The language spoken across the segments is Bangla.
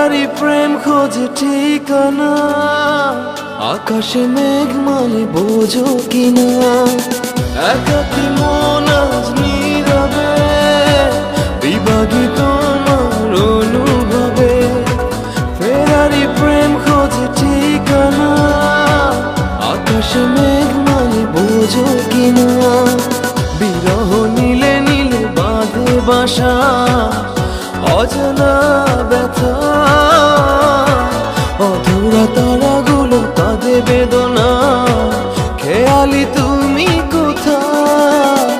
ফেরারি প্রেম খোঁজে ঠিকানা, আকাশে মেঘ মানে বোঝো কিনা। একাকী মন আজ নীরবে, বিভাগী তোমার অনুভবে। ফেরারি প্রেম খোঁজে ঠিকানা, আকাশে মেঘ মানে বোঝো কিনা। বিরহ নীলে নীলে বাঁধে বাসা, অজানা ব্যথা। অধুরা তারাগুলো কাঁদে বেদনা, খেয়ালি তুমি কোথায়?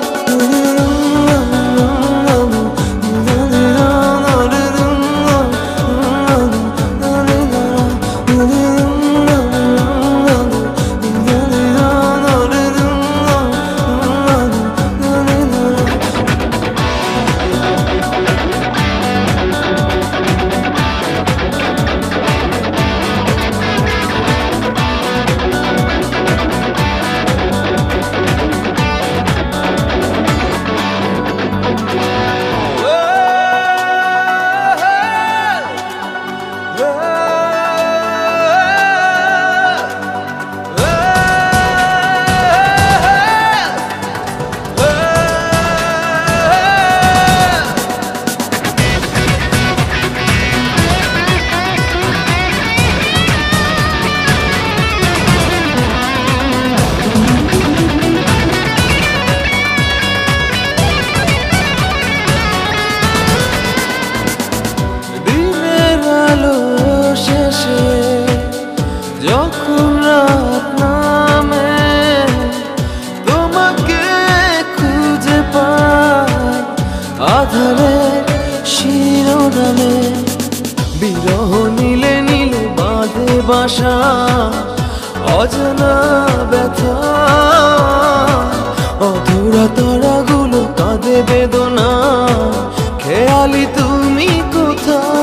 যখন রাত নামে তোমাকে খুঁজে পাই আধারের শিরোনামে। বিরহ নীলে নীলে বাঁধে বাসা, অজানা ব্যথা। অধুরা তারাগুলো কাঁদে বেদনা, খেয়ালি তুমি কোথায়?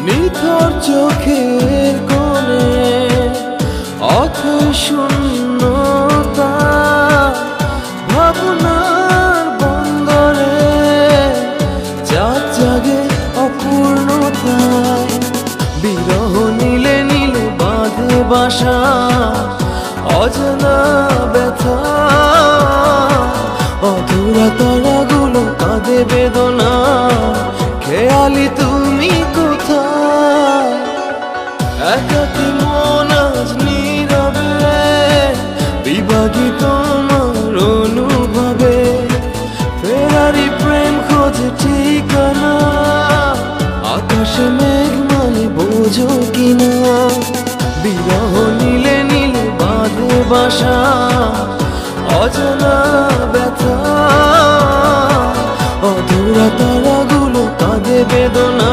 নিথর চোখের কোণে অথই শূন্যতা, ভাবনার বন্দরে চাঁদ জাগে অপূর্ণতায়। বিরহ নীলে নীলে বাঁধে বাসা, অজানা ব্যথা। অধুরা তারাগুলো কাঁদে বেদনা, খেয়ালি তুমি কোথায়? একাকী মন আজ নীরবে, বিভাগী তোমার অনুভবে। ফেরারি প্রেম খোঁজে ঠিকানা, আকাশে মেঘ মানে বোঝো কিনা। বিরহ নীলে নীলে বাঁধে বাসা, অজানা ব্যথা। অধুরা তারাগুলো কাঁদে বেদনা,